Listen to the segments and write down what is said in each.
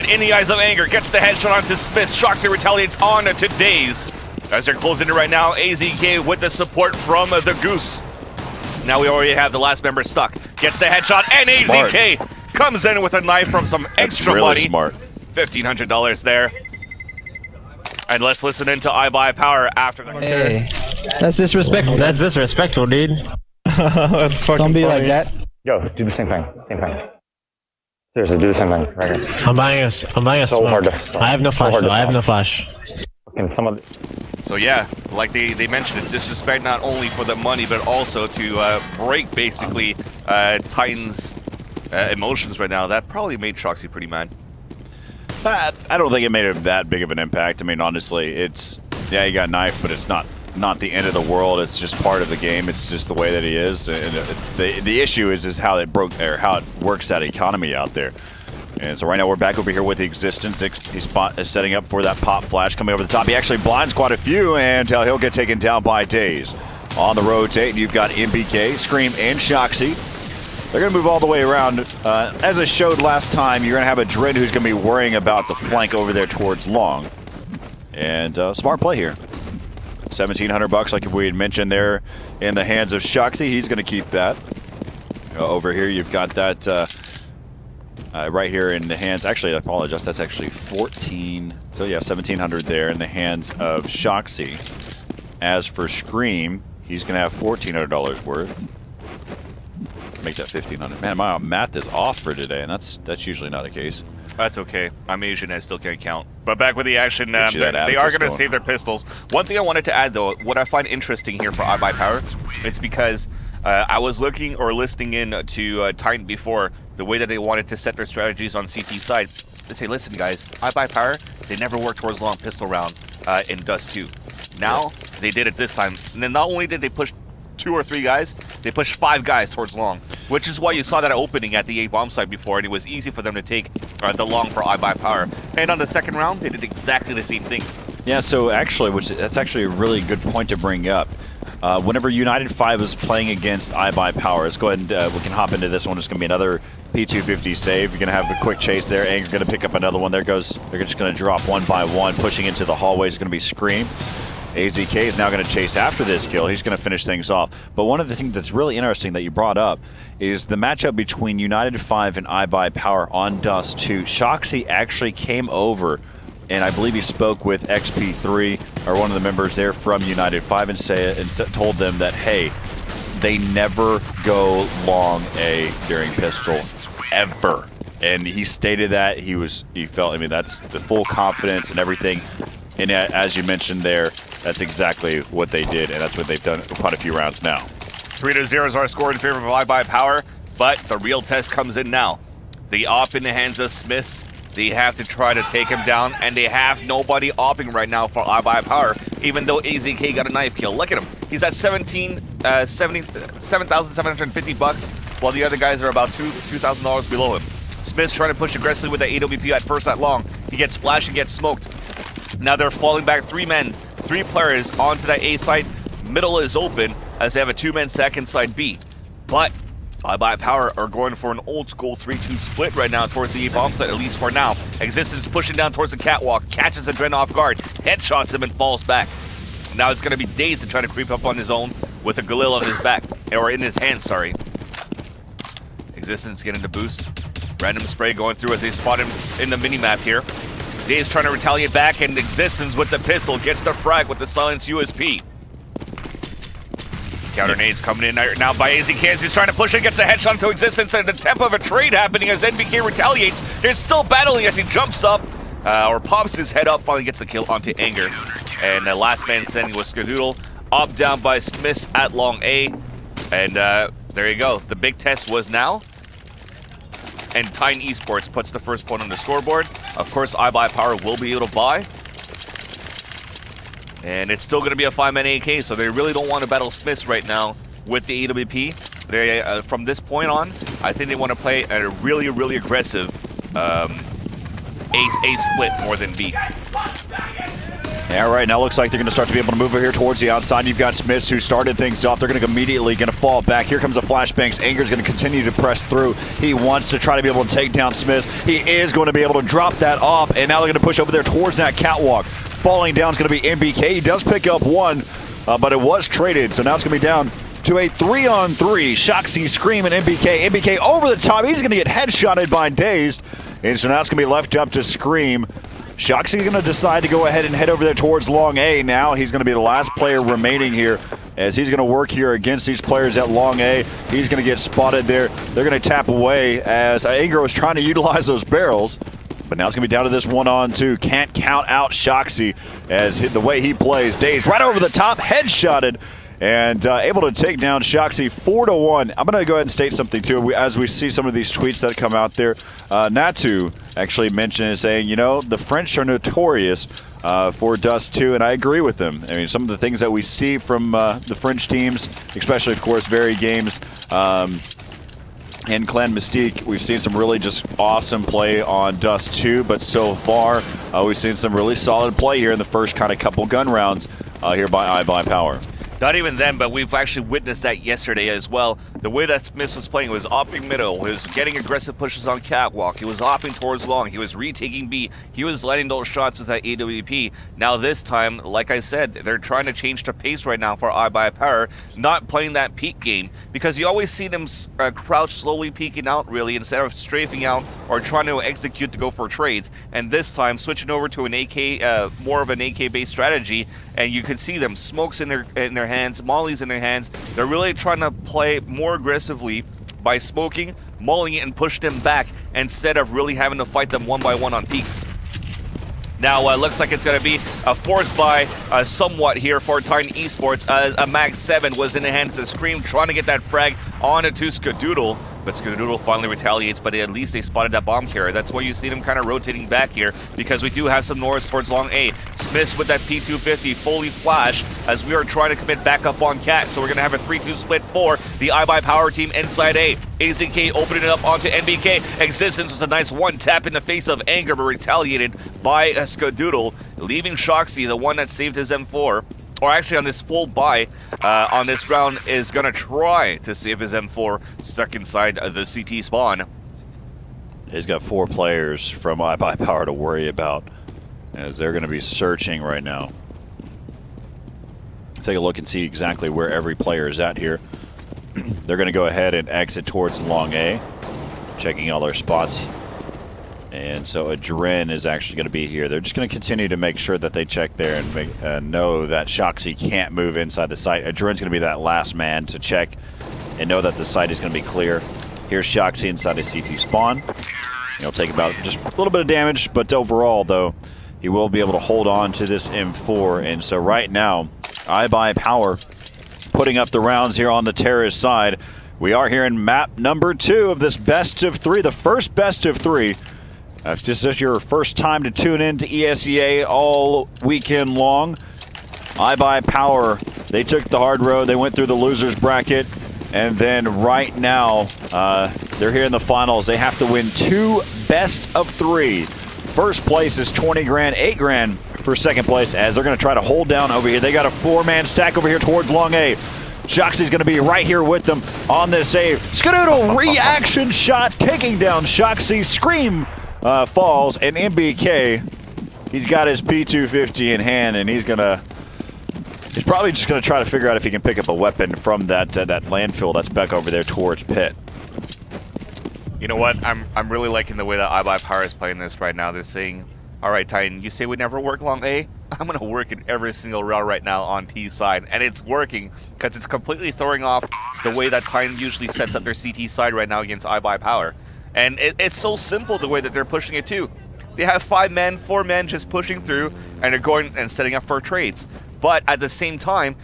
in the eyes of Anger. Gets the headshot onto Smith. Shoxy retaliates on to Daze. As they're closing it right now, AZK with the support from the Goose. Now we already have the last member stuck. Gets the headshot, and AZK comes in with a knife from some extra really money. Smart. $1,500 there. And let's listen into iBUYPOWER after that. Hey, that's disrespectful. That's disrespectful, dude. That's fucking Don't be funny. Like that. Yo, do the same thing. Same thing. Seriously, do the same thing. Right here. I'm buying a so smoke. I have no flash. I have no flash. So yeah, like they mentioned, it's disrespect not only for the money, but also to break basically Titan's emotions right now. That probably made Shoxy pretty mad. I don't think it made that big of an impact. I mean, honestly, it's yeah, he got knifed, but it's not the end of the world. It's just part of the game. It's just the way that he is. And the issue is how it how it works that economy out there. And so right now we're back over here with the Existence. He's setting up for that pop flash coming over the top. He actually blinds quite a few, and he'll get taken down by Daze. On the rotate, you've got MBK, Scream, and Shoxy. They're going to move all the way around. As I showed last time, you're going to have a Dread who's going to be worrying about the flank over there towards Long. And smart play here. $1,700 like we had mentioned there in the hands of Shoxy. He's going to keep that. Over here, you've got that right here in the hands. Actually, I apologize. That's actually 14. So yeah, 1,700 there in the hands of Shoxy. As for Scream, he's going to have $1,400 worth. Make that 1,500. Man, my math is off for today, and that's usually not the case. That's okay. I'm Asian, I still can't count. But back with the action, they are going to save their pistols. One thing I wanted to add, though, what I find interesting here for iBUYPOWER, it's because I was looking or listening in to Titan before, the way that they wanted to set their strategies on CT side. They say, listen, guys, iBUYPOWER, they never worked towards long pistol round in Dust 2. Now, they did it this time. And then not only did they push 2 or 3 guys, they pushed 5 guys towards long, which is why you saw that opening at the A bomb site before, and it was easy for them to take the long for iBUYPOWER. And on the second round, they did exactly the same thing. Yeah, so actually, that's actually a really good point to bring up. Whenever United 5 is playing against iBUYPOWER, let's go ahead and we can hop into this one. It's going to be another P250 save. You're going to have a quick chase there. Anger's going to pick up another one. There goes. They're just going to drop one by one, pushing into the hallway. It's going to be Scream. AZK is now going to chase after this kill. He's going to finish things off. But one of the things that's really interesting that you brought up is the matchup between United 5 and iBUYPOWER on Dust 2. Shoxy actually came over, and I believe he spoke with XP3, or one of the members there from United 5, and told them that, hey, they never go long A during pistol, ever. And he stated that he felt, I mean, that's the full confidence and everything. And as you mentioned there, that's exactly what they did, and that's what they've done quite a few rounds now. 3-0 is our score in favor of iBUYPOWER, but the real test comes in now. The op in the hands of Smiths. They have to try to take him down, and they have nobody opping right now for iBUYPOWER, even though AZK got a knife kill. Look at him. He's at $7,750, while the other guys are about $2,000 below him. Smith's trying to push aggressively with that AWP at first at long. He gets flashed and gets smoked. Now they're falling back 3 players onto that A site. Middle is open as they have a 2-man second side B. But iBUYPOWER are going for an old school 3-2 split right now towards the A bomb site, at least for now. Existence pushing down towards the catwalk, catches the Dren off guard, headshots him and falls back. Now it's going to be Daze to try to creep up on his own with a Galil on his back, or in his hand, sorry. Existence getting the boost. Random spray going through as they spot him in the minimap here. Daze trying to retaliate back, and Existence with the pistol gets the frag with the silenced USP. Counter nades coming in now by AZK. He's trying to push it, gets a headshot to Existence, and the tempo of a trade happening as NBK retaliates. They're still battling as he jumps up, or pops his head up, finally gets the kill onto Anger. And the last man standing was Skadoodle, up down by Smiths at long A. And there you go. The big test was now. And Titan Esports puts the first point on the scoreboard. Of course, iBUYPOWER will be able to buy. And it's still going to be a 5-man AK, so they really don't want to battle Smiths right now with the AWP. They, from this point on, I think they want to play a really, really aggressive A split more than B. Yeah, right now looks like they're going to start to be able to move over here towards the outside. You've got Smiths who started things off. They're going to immediately fall back. Here comes the flashbangs. Anger's going to continue to press through. He wants to try to be able to take down Smiths. He is going to be able to drop that off, and now they're going to push over there towards that catwalk. Falling down is going to be MBK. He does pick up one, but it was traded, so now it's going to be down to a 3-on-3. Shoxy, Scream, and MBK. MBK over the top. He's going to get headshotted by Dazed, and so now it's going to be left up to Scream. Shoxy's going to decide to go ahead and head over there towards Long A. Now he's going to be the last player remaining here as he's going to work here against these players at Long A. He's going to get spotted there. They're going to tap away as Anger was trying to utilize those barrels. But now it's going to be down to this 1-on-2. Can't count out Shoxy as the way he plays. Dazed right over the top, headshotted, and able to take down Shoxy 4-1. I'm going to go ahead and state something, too. As we see some of these tweets that come out there, Natu actually mentioned it, saying, you know, the French are notorious for Dust 2, and I agree with them. I mean, some of the things that we see from the French teams, especially, of course, varied games, in Clan Mystique, we've seen some really just awesome play on Dust 2, but so far, we've seen some really solid play here in the first kind of couple gun rounds here by iBUYPOWER. Not even then, but we've actually witnessed that yesterday as well. The way that Smith was playing was opping middle, he was getting aggressive pushes on catwalk, he was opping towards long, he was retaking B, he was letting those shots with that AWP. Now this time, like I said, they're trying to change the pace right now for iBUYPOWER, not playing that peek game, because you always see them crouch slowly peeking out really, instead of strafing out or trying to execute to go for trades. And this time, switching over to an AK, more of an AK-based strategy, and you can see them, smokes in their hands, mollies in their hands. They're really trying to play more aggressively by smoking, mulling it, and push them back instead of really having to fight them one by one on peaks. Now, looks like it's going to be a force buy somewhat here for Titan Esports. A Mag 7 was in the hands of Scream, trying to get that frag onto Skadoodle. But Skadoodle finally retaliates, but at least they spotted that bomb carrier. That's why you see them kind of rotating back here, because we do have some north towards Long A. Smiths with that P250 fully flash as we are trying to commit back up on Cat. So we're going to have a 3-2 split for the iBUYPOWER team inside A. AZK opening it up onto NBK. Existence was a nice one tap in the face of Anger, but retaliated by Skadoodle, leaving Shoxy, the one that saved his M4. Or actually on this full buy on this round is going to try to save his M4 stuck inside the CT spawn. He's got 4 players from iBUYPOWER to worry about as they're going to be searching right now. Let's take a look and see exactly where every player is at here. They're going to go ahead and exit towards Long A, checking all their spots. And so Adren is actually going to be here. They're just going to continue to make sure that they check there and know that Shoxy can't move inside the site. Adren's going to be that last man to check and know that the site is going to be clear. Here's Shoxy inside his CT spawn. He'll take about just a little bit of damage, but overall, though, he will be able to hold on to this M4. And so right now, iBUYPOWER putting up the rounds here on the terrorist side. We are here in map number 2 of this best of 3, the first best of 3. If this is your first time to tune in to ESEA all weekend long, iBUYPOWER, they took the hard road. They went through the losers bracket, and then right now, they're here in the finals. They have to win 2 best of 3. First place is 20 grand, 8 grand for second place, as they're going to try to hold down over here. They got a 4-man stack over here towards Long A. Shoxy's going to be right here with them on this save. Skadoodle reaction shot, taking down Shoxy. Scream falls, and MBK, he's got his P250 in hand, and he's probably just going to try to figure out if he can pick up a weapon from that landfill that's back over there towards Pit. You know what? I'm really liking the way that iBUYPOWER is playing this right now. They're saying, all right, Titan, you say we never work Long A? I'm going to work in every single round right now on T side, and it's working because it's completely throwing off the way that Titan usually sets up their CT side right now against iBUYPOWER. And it's so simple the way that they're pushing it too. They have 5 men, 4 men just pushing through, and they're going and setting up for trades. But at the same time,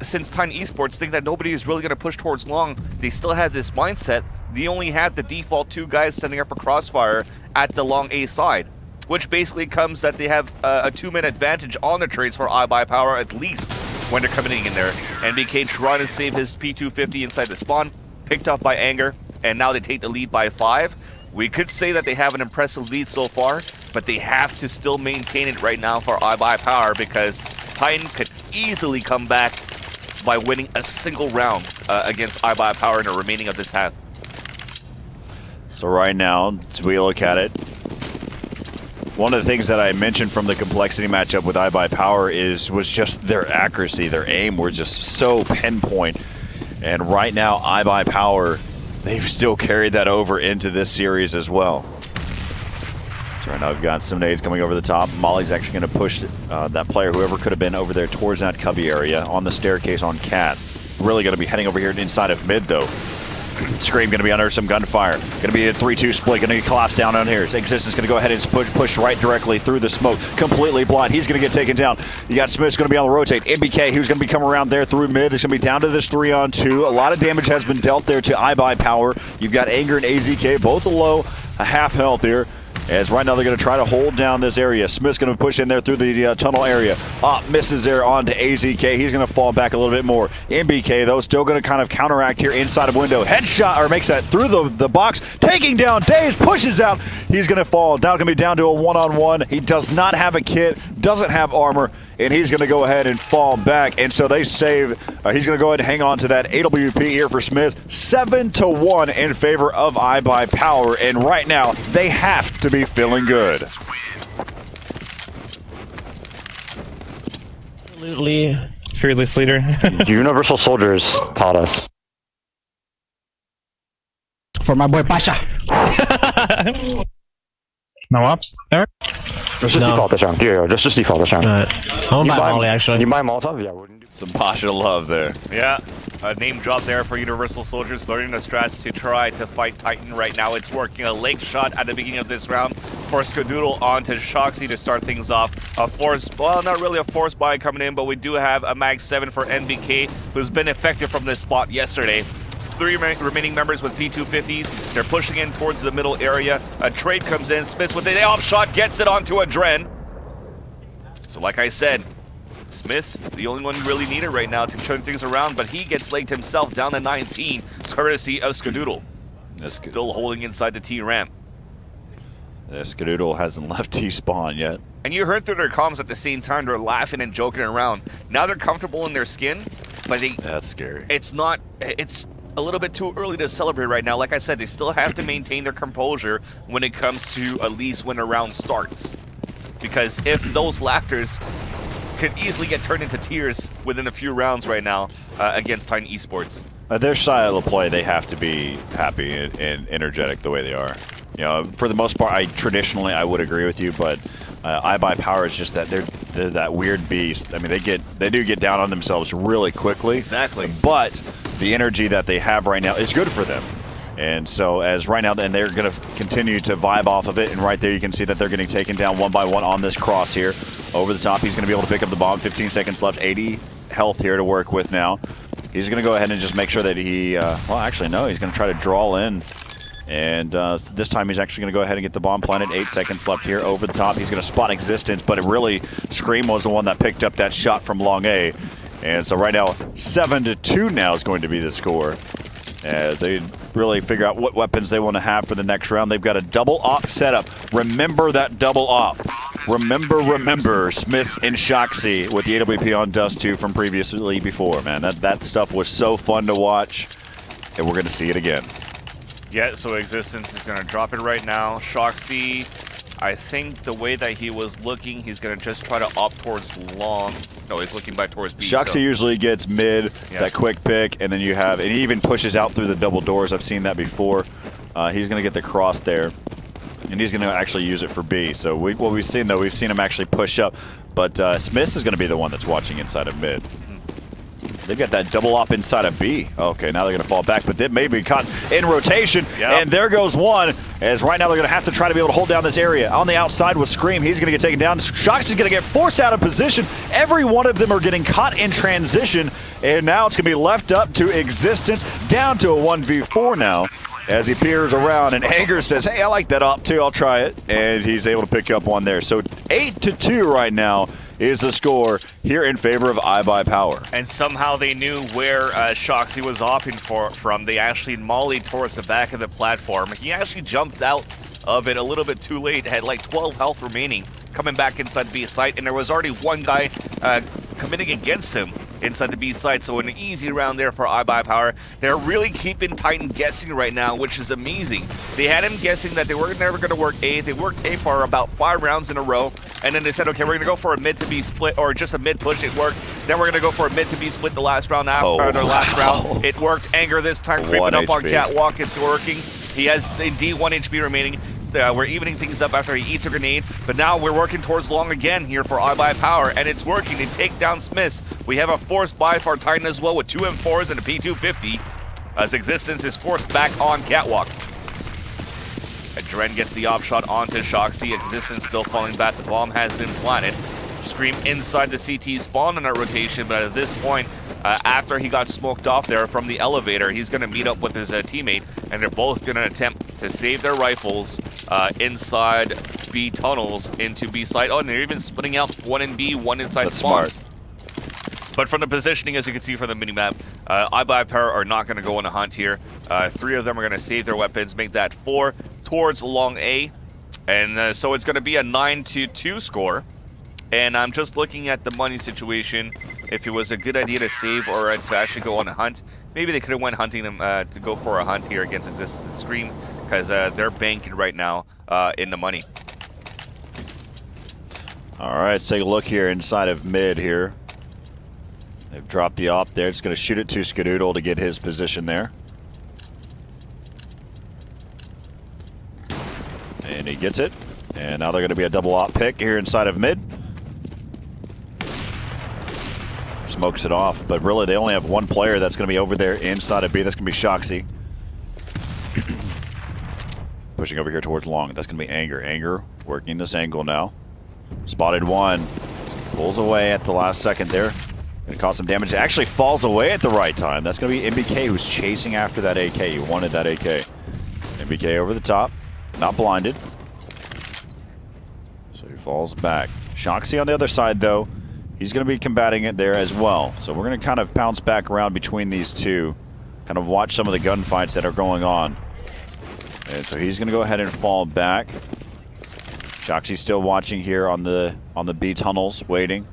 since Titan Esports think that nobody is really going to push towards long, they still have this mindset. They only have the default 2 guys setting up a crossfire at the Long A side, which basically comes that they have a 2-man advantage on the trades for iBUYPOWER at least when they're coming in there. NBK trying to save his P250 inside the spawn, picked up by Anger, and now they take the lead by 5. We could say that they have an impressive lead so far, but they have to still maintain it right now for iBUYPOWER because Titan could easily come back by winning a single round against iBUYPOWER in the remaining of this half. So right now, as we look at it, one of the things that I mentioned from the complexity matchup with iBUYPOWER was just their accuracy, their aim were just so pinpoint. And right now, iBUYPOWER, they've still carried that over into this series as well. So right now we've got some nades coming over the top. Molly's actually going to push that player, whoever could have been over there, towards that cubby area on the staircase on Cat. Really going to be heading over here inside of mid, though. Scream going to be under some gunfire. Going to be a 3-2 split. Going to collapse down on here. Existence going to go ahead and push right directly through the smoke. Completely blind. He's going to get taken down. You got Smith's going to be on the rotate. MBK, who's going to be coming around there through mid. It's going to be down to this 3-on-2. A lot of damage has been dealt there to iBUYPOWER. You've got Anger and AZK, both low, a half health here. As right now they're going to try to hold down this area. Smith's going to push in there through the tunnel area. Misses there onto AZK. He's going to fall back a little bit more. MBK, though, still going to kind of counteract here inside of window. Headshot, or makes that through the box. Taking down Daze, pushes out. He's going to fall. Now going to be down to a 1-on-1. He does not have a kit, doesn't have armor, and he's going to go ahead and fall back. And so they save. He's going to go ahead and hang on to that AWP here for Smith. 7-1 in favor of iBUYPOWER. And right now, they have to be feeling good. Absolutely fearless leader. Universal Soldiers taught us. For my boy Pasha. No ops there? Let's just default this round. Here, just default this round. I'm buy Molly, actually. You buy Molotov? Yeah, wouldn't do. Some Pasha love there. Yeah, a name drop there for Universal Soldiers, learning the strats to try to fight Titan right now. It's working. A lake shot at the beginning of this round for Skadoodle onto Shoxy to start things off. A force, well, not really a force buy coming in, but we do have a Mag 7 for NBK, who's been effective from this spot yesterday. 3 remaining members with P250s. They're pushing in towards the middle area. A trade comes in. Smith with an off shot gets it onto a Dren. So like I said, Smith's the only one really needed right now to turn things around, but he gets legged himself down to 19, courtesy of Skadoodle. Still holding inside the T ramp. Skadoodle hasn't left T-spawn yet. And you heard through their comms at the same time, they're laughing and joking around. Now they're comfortable in their skin, but that's scary. It's a little bit too early to celebrate right now. Like I said, they still have to maintain their composure when it comes to at least when a round starts. Because if those laughters could easily get turned into tears within a few rounds right now against Titan Esports. Their style of play, they have to be happy and energetic the way they are. You know, for the most part, traditionally I would agree with you, but iBUYPOWER is just that they're that weird beast. I mean, they do get down on themselves really quickly. Exactly. But the energy that they have right now is good for them. And so as right now, and they're going to continue to vibe off of it. And right there, you can see that they're getting taken down one by one on this cross here. Over the top, he's going to be able to pick up the bomb. 15 seconds left, 80 health here to work with now. He's going to go ahead and just make sure that he, well, actually, no, he's going to try to draw in. And this time he's actually going to go ahead and get the bomb planted. 8 seconds left here over the top. He's going to spot Existence, but it really, Scream was the one that picked up that shot from Long A. And so right now, 7-2 now is going to be the score. As they really figure out what weapons they want to have for the next round. They've got a double op setup. Remember that double op. Remember Smiths and Shoxy with the AWP on Dust 2 from previously before, man. That stuff was so fun to watch, and we're going to see it again. Yeah, so Existence is going to drop it right now. Shoxy, I think the way that he was looking, he's going to just try to opt towards long. No, he's looking back towards B. Shoxy usually gets mid, that quick pick, and then you have, and he even pushes out through the double doors. I've seen that before. He's going to get the cross there, and he's going to actually use it for B. So what we've seen, though, we've seen him actually push up, but Smiths is going to be the one that's watching inside of mid. They've got that double op inside of B. Okay, now they're going to fall back, but they may be caught in rotation. Yep. And there goes one, as right now they're going to have to try to be able to hold down this area. On the outside with Scream, he's going to get taken down. Shox is going to get forced out of position. Every one of them are getting caught in transition, and now it's going to be left up to Existence, down to a 1v4 now. as he peers around, and Anger says, hey, I like that op too, I'll try it. And he's able to pick up one there. So 8-2 right now is the score here in favor of iBUYPOWER. And somehow they knew where Shoxy was opting from. They actually mollied towards the back of the platform. He actually jumped out of it a little bit too late, had like 12 health remaining, coming back inside B site, and there was already one guy committing against him inside the B site, so an easy round there for iBUYPOWER. They're really keeping Titan guessing right now, which is amazing. They had him guessing that they were never going to work A. They worked A for about 5 rounds in a row, and then they said, okay, we're going to go for a mid to B split, or just a mid push. It worked. Then we're going to go for a mid to B split the last round after the last round. It worked. Anger this time creeping up on Catwalk. It's working. He has indeed 1 HP remaining. We're evening things up after he eats a grenade, but now we're working towards long again here for iBUYPOWER, and it's working to take down Smiths. We have a forced buy for Titan as well with 2 M4s and a P250, as Existence is forced back on Catwalk. Dren gets the op shot onto Shoxy. Existence still falling back. The bomb has been planted. Scream inside the CT spawn in that rotation, but at this point, after he got smoked off there from the elevator, he's going to meet up with his teammate, and they're both going to attempt to save their rifles inside B tunnels into B site. Oh, and they're even splitting out, 1 in B, 1 inside spawn. Smart. But from the positioning, as you can see from the minimap, iBUYPOWER are not going to go on a hunt here. 3 of them are going to save their weapons, make that 4 towards long A. And so it's going to be a 9-2 score. And I'm just looking at the money situation. If it was a good idea to save or to actually go on a hunt, maybe they could have went hunting them to go for a hunt here against Existence Scream, because they're banking right now in the money. All right, let's take a look here inside of mid here. They've dropped the op there. It's going to shoot it to Skadoodle to get his position there. And he gets it. And now they're going to be a double op pick here inside of mid. Smokes it off, but really they only have 1 player that's going to be over there inside of B. That's going to be Shoxy. Pushing over here towards long. That's going to be Anger. Anger working this angle now. Spotted 1. Pulls away at the last second there. Going to cause some damage. It actually falls away at the right time. That's going to be MBK who's chasing after that AK. He wanted that AK. MBK over the top. Not blinded. So he falls back. Shoxy on the other side though. He's going to be combating it there as well. So we're going to kind of bounce back around between these two. Kind of watch some of the gunfights that are going on. And so he's going to go ahead and fall back. Shoxy's still watching here on the B tunnels, waiting.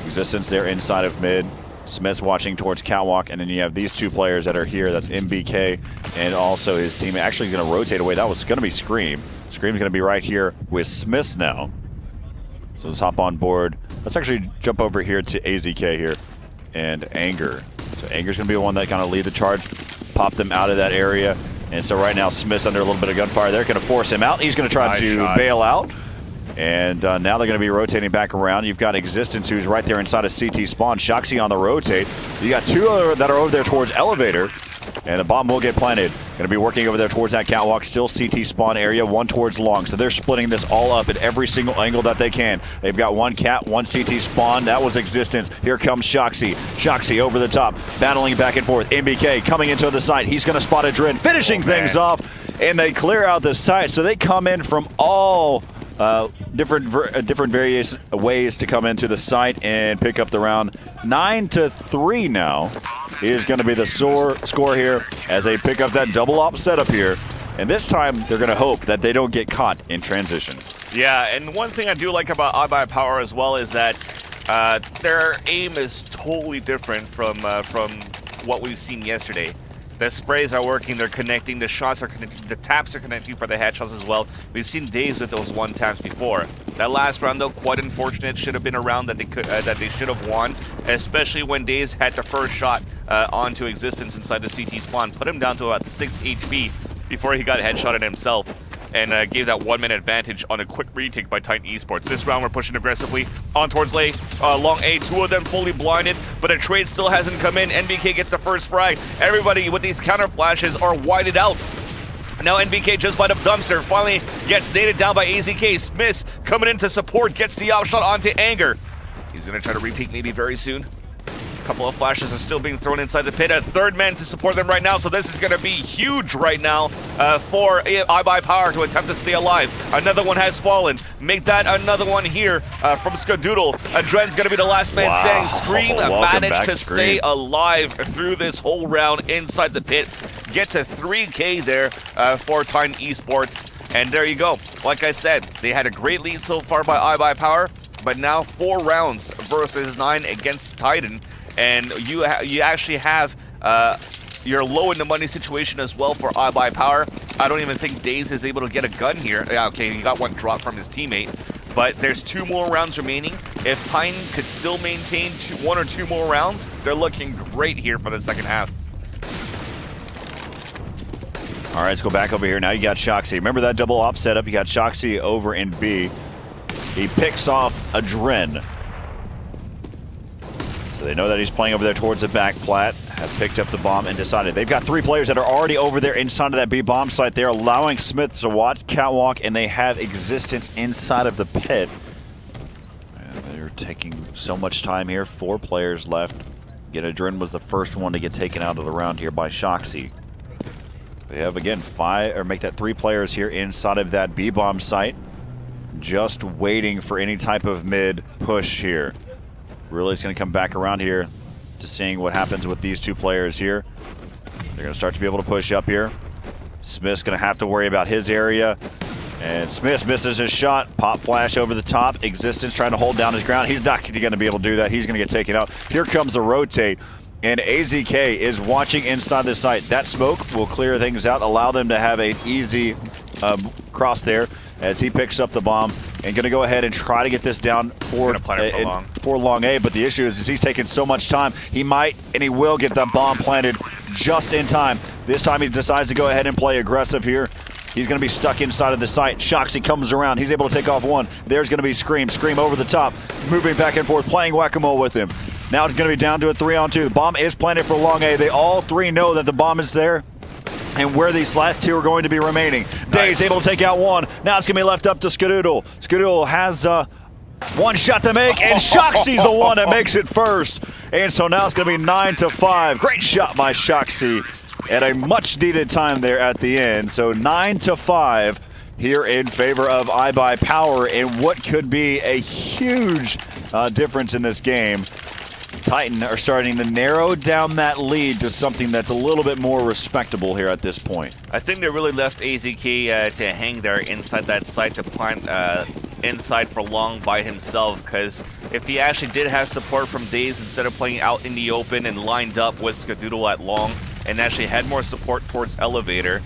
Existence there inside of mid. Smith's watching towards Catwalk, and then you have these 2 players that are here. That's MBK and also his team. Actually going to rotate away. That was going to be Scream. Scream's going to be right here with Smiths now. So let's hop on board. Let's actually jump over here to AZK here and Anger. So Anger's going to be the one that kind of lead the charge, pop them out of that area. And so right now Smith's under a little bit of gunfire. They're going to force him out. He's going to try to bail out. And now they're going to be rotating back around. You've got Existence, who's right there inside of CT spawn. Shoxy on the rotate. You got 2 that are over there towards elevator. And the bomb will get planted. Going to be working over there towards that Catwalk. Still CT spawn area, 1 towards long. So they're splitting this all up at every single angle that they can. They've got 1 cat, 1 CT spawn. That was Existence. Here comes Shoxy. Shoxy over the top, battling back and forth. MBK coming into the site. He's going to spot a Dren, finishing things off. And they clear out the site. So they come in from all different various ways to come into the site and pick up the round. 9-3 now is going to be the score here as they pick up that double op setup here. And this time they're going to hope that they don't get caught in transition. Yeah, and one thing I do like about iBUYPOWER as well is that their aim is totally different from what we've seen yesterday. The sprays are working, they're connecting, the shots are connecting, the taps are connecting for the headshots as well. We've seen Daves with those 1 taps before. That last round though, quite unfortunate, should have been a round that they should have won, especially when Daves had the first shot onto Existence inside the CT spawn, put him down to about 6 HP before he got headshotted himself. And gave that 1-minute advantage on a quick retake by Titan Esports. This round we're pushing aggressively on towards long A, 2 of them fully blinded, but a trade still hasn't come in. NBK gets the first frag. Everybody with these counter flashes are whited out. Now NBK just by the dumpster, finally gets nated down by AZK. Smith coming in to support, gets the op shot onto Anger. He's gonna try to repeat maybe very soon. Couple of flashes are still being thrown inside the pit. A third man to support them right now, so this is going to be huge right now for iBUYPOWER to attempt to stay alive. Another one has fallen. Make that another one here from Skadoodle. Adren's going to be the last man standing. Scream managed to stay alive through this whole round inside the pit. Get to 3K there for Titan Esports. And there you go. Like I said, they had a great lead so far by iBUYPOWER, but now 4 rounds versus 9 against Titan. And you actually have your low in the money situation as well for iBUYPOWER. I don't even think Daze is able to get a gun here. Yeah, okay, he got one drop from his teammate. But there's 2 more rounds remaining. If Titan could still maintain 1 or 2 more rounds, they're looking great here for the second half. All right, let's go back over here. Now you got Shoxy. Remember that double op setup? You got Shoxy over in B. He picks off Adren. So they know that he's playing over there towards the back plat. Have picked up the bomb and decided. They've got 3 players that are already over there inside of that B bomb site. They're allowing Smith to watch catwalk, and they have existence inside of the pit. And they're taking so much time here. 4 players left. Again, Adren was the first one to get taken out of the round here by Shoxy. They have, again, 3 players here inside of that B-bomb site, just waiting for any type of mid push here. Really, it's going to come back around here to seeing what happens with these 2 players here. They're going to start to be able to push up here. Smith's going to have to worry about his area. And Smith misses his shot. Pop flash over the top. Existence trying to hold down his ground. He's not going to be able to do that. He's going to get taken out. Here comes the rotate. And AZK is watching inside the site. That smoke will clear things out, allow them to have an easy cross there as he picks up the bomb and going to go ahead and try to get this down for long A. But the issue is he's taking so much time. He might and he will get that bomb planted just in time. This time he decides to go ahead and play aggressive here. He's going to be stuck inside of the site. Shoxy comes around. He's able to take off one. There's going to be Scream. Scream over the top, moving back and forth, playing whack-a-mole with him. Now it's going to be down to a 3-on-2. The bomb is planted for long A. They all 3 know that the bomb is there and where these last 2 are going to be remaining. Daze able to take out one. Now it's going to be left up to Skadoodle. Skadoodle has 1 shot to make, and Shoxy's the one that makes it first. And so now it's going to be 9-5. Great shot by Shoxy at a much-needed time there at the end. So 9-5 here in favor of iBUYPOWER in what could be a huge difference in this game. Titan are starting to narrow down that lead to something that's a little bit more respectable here at this point. I think they really left AZK to hang there inside that site to plant inside for long by himself, because if he actually did have support from Daze instead of playing out in the open and lined up with Skadoodle at long and actually had more support towards elevator,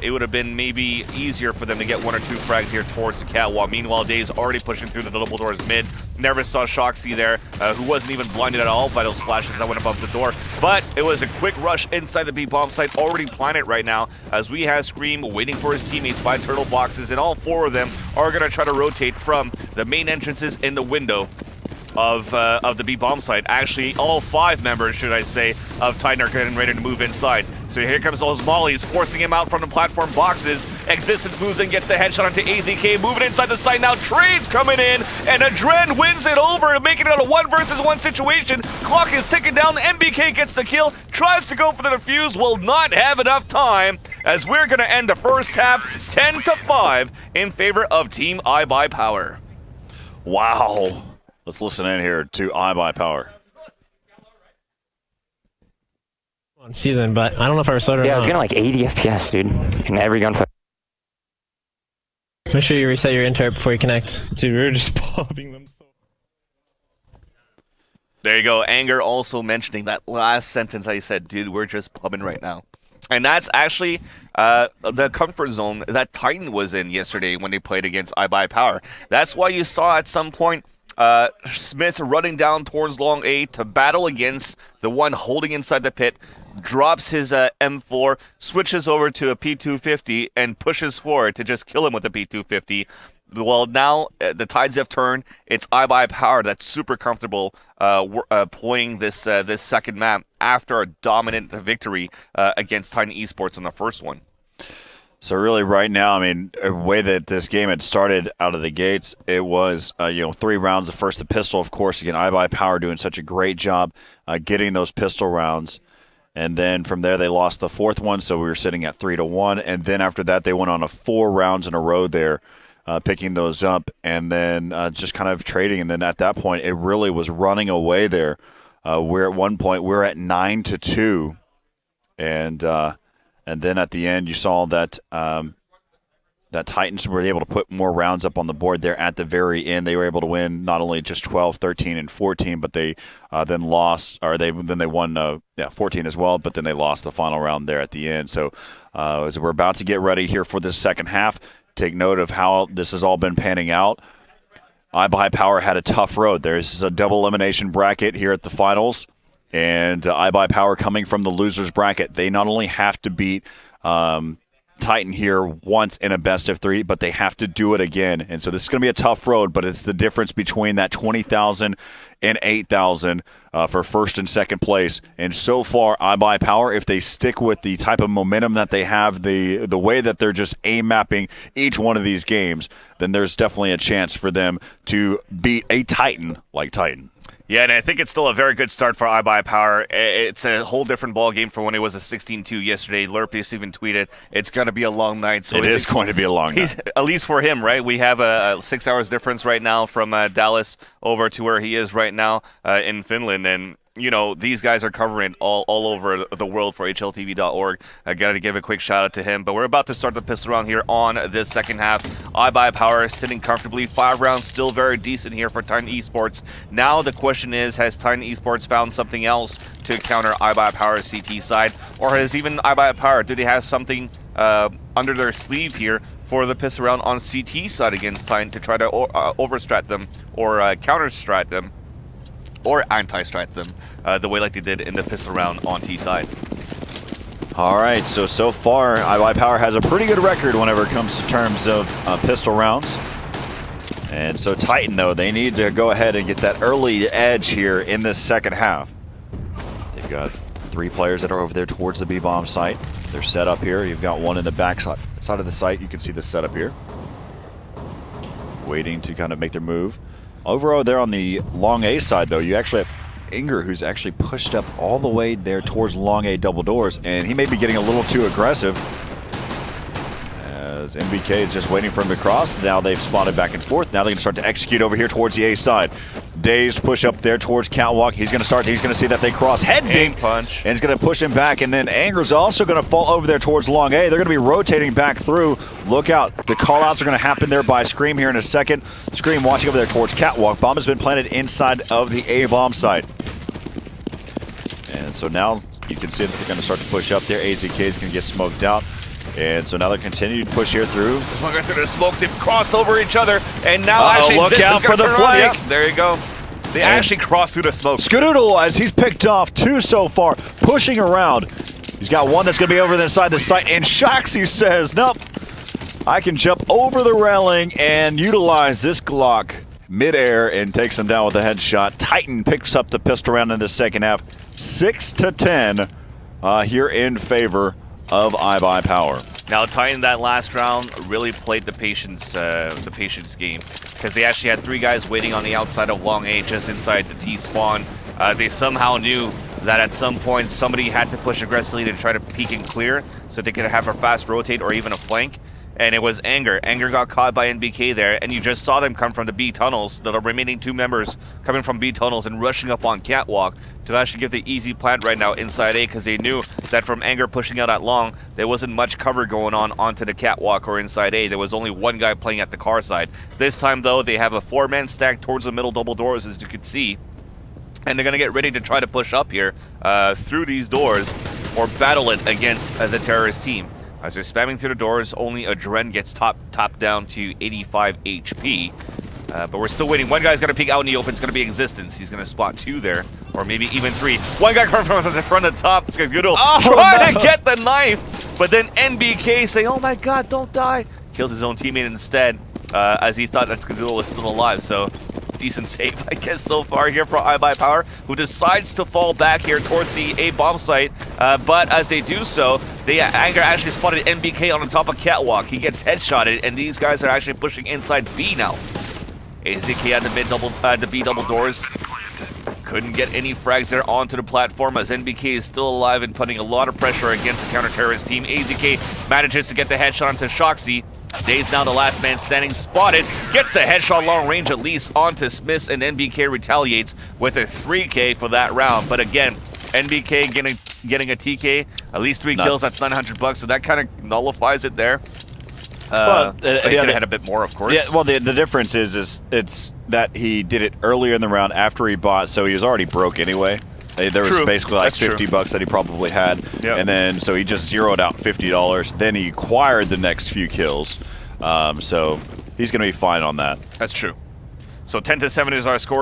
it would have been maybe easier for them to get 1 or 2 frags here towards the catwalk. Meanwhile, Daze already pushing through the double doors mid. Never saw Shoxy there, who wasn't even blinded at all by those flashes that went above the door. But it was a quick rush inside the B-bomb site, already planted right now, as we have Scream waiting for his teammates by turtle boxes, and all 4 of them are going to try to rotate from the main entrances in the window of the B-bomb site. Actually, all 5 members, should I say, of Titan are getting ready to move inside. So here comes those mollies, forcing him out from the platform boxes. Existence moves in, gets the headshot onto AZK, moving inside the site now. Trades coming in, and Adren wins it over, making it a 1 versus 1 situation. Clock is ticking down, MBK gets the kill, tries to go for the defuse, will not have enough time, as we're going to end the first half 10-5 in favor of Team iBUYPOWER. Wow. Let's listen in here to iBUYPOWER. On season, but I don't know if I was slower or Yeah, I not. was getting like 80 FPS, dude, in every gunfight. Make sure you reset your interrupt before you connect. Dude, we were just popping them so. There you go. Anger also mentioning that last sentence I said, dude, we're just pubbing right now. And that's actually the comfort zone that Titan was in yesterday when they played against iBUYPOWER. That's why you saw at some point Smith running down towards long A to battle against the one holding inside the pit, drops his M4, switches over to a P250, and pushes forward to just kill him with a P250. Well, now the tides have turned. It's iBUYPOWER that's super comfortable playing this second map after a dominant victory against Titan Esports on the first one. So really right now, I mean, the way that this game had started out of the gates, it was, 3 rounds. The first, the pistol, of course. Again, iBUYPOWER doing such a great job getting those pistol rounds. And then from there, they lost the 4th one, so we were sitting at 3-1. And then after that, they went on a 4 rounds in a row there, picking those up, and then just kind of trading. And then at that point, it really was running away there. Where at one point, we're at 9-2. And then at the end, you saw that that Titans were able to put more rounds up on the board there at the very end. They were able to win not only just 12, 13, and 14, but they then lost, or they won 14 as well, but then they lost the final round there at the end. So as we're about to get ready here for this second half, take note of how this has all been panning out. iBUYPOWER had a tough road. There's a double elimination bracket here at the finals. And iBUYPOWER coming from the losers bracket, they not only have to beat Titan here once in a best of 3, but they have to do it again. And so this is going to be a tough road, but it's the difference between that 20,000 and 8,000 for first and second place. And so far, iBUYPOWER, if they stick with the type of momentum that they have, the way that they're just aim mapping each one of these games, then there's definitely a chance for them to beat a Titan like Titan. Yeah, and I think it's still a very good start for iBUYPOWER. It's a whole different ball game from when it was a 16-2 yesterday. Lurpius even tweeted, it's going to be a long night. So it is going to be a long night. At least for him, right? We have a 6 hours difference right now from Dallas over to where he is right now in Finland. And these guys are covering all over the world for HLTV.org. I got to give a quick shout out to him. But we're about to start the pistol round here on this second half. iBUYPOWER sitting comfortably. 5 rounds, still very decent here for Titan Esports. Now the question is, has Titan Esports found something else to counter iBUYPOWER's CT side? Or has even iBUYPOWER, do they have something under their sleeve here for the pistol round on CT side against Titan to try to overstrat them or counter-strat them? Or anti-strat them the way like they did in the pistol round on T side. All right, so far, iBUYPOWER has a pretty good record whenever it comes to terms of pistol rounds. And so Titan, though, they need to go ahead and get that early edge here in this second half. They've got 3 players that are over there towards the B-bomb site. They're set up here. You've got one in the back side of the site. You can see the setup here. Waiting to kind of make their move. Over there on the long A side, though, you actually have Inger, who's actually pushed up all the way there towards long A double doors, and he may be getting a little too aggressive. As MBK is just waiting for him to cross. Now they've spotted back and forth. Now they're going to start to execute over here towards the A side. Dazed push up there towards Catwalk. He's going to see that they cross. Head ding punch. And he's going to push him back. And then Anger's also going to fall over there towards long A. They're going to be rotating back through. Look out. The callouts are going to happen there by Scream here in a second. Scream watching over there towards Catwalk. Bomb has been planted inside of the A bomb site. And so now you can see that they're going to start to push up there. AZK is going to get smoked out. And so now they're continuing to push here through. This one guy through the smoke. They've crossed over each other. And now actually look out for the flank. Yep, there you go. They actually crossed through the smoke. Skadoodle, as he's picked off 2 so far, pushing around. He's got one that's going to be over inside the site. And Shoxy says, nope, I can jump over the railing and utilize this Glock midair and takes him down with a headshot. Titan picks up the pistol round in the second half. 6-10 here in favor of iBUYPOWER. Now Titan that last round really played the patience game, because they actually had 3 guys waiting on the outside of long A just inside the T spawn. They somehow knew that at some point somebody had to push aggressively to try to peek and clear so they could have a fast rotate or even a flank. And it was Anger. Anger got caught by NBK there, and you just saw them come from the B tunnels, the remaining 2 members coming from B tunnels and rushing up on Catwalk to actually give the easy plant right now inside A, because they knew that from Anger pushing out at long, there wasn't much cover going on onto the Catwalk or inside A. There was only 1 guy playing at the car side. This time, though, they have a 4-man stack towards the middle double doors, as you can see. And they're going to get ready to try to push up here through these doors or battle it against the terrorist team. As they're spamming through the doors, only Adren gets topped down to 85 HP. But we're still waiting. 1 guy's going to peek out in the open. It's going to be Existence. He's going to spot 2 there, or maybe even 3. 1 guy coming from the front of the top. It's going to try to get the knife. But then NBK saying, oh my god, don't die. Kills his own teammate instead, as he thought that Skadoodle was still alive. So decent save, I guess, so far here for iBUYPOWER, who decides to fall back here towards the A bomb site. But as they do so, Anger actually spotted NBK on the top of Catwalk. He gets headshotted, and these guys are actually pushing inside B now. AZK at the B double doors. Couldn't get any frags there onto the platform as NBK is still alive and putting a lot of pressure against the counter-terrorist team. AZK manages to get the headshot onto Shoxy. Days now the last man standing, spotted, gets the headshot long range at least onto Smiths, and NBK retaliates with a 3K for that round. But again, NBK getting a TK, at least 3 kills, that's $900, so that kind of nullifies it there. But he could have had a bit more, of course. Yeah, well, the difference is it's that he did it earlier in the round after he bought, so he was already broke anyway. There was basically like $50 that he probably had, and then so he just zeroed out $50. Then he acquired the next few kills, so he's going to be fine on that. That's true. So 10-7 is our score.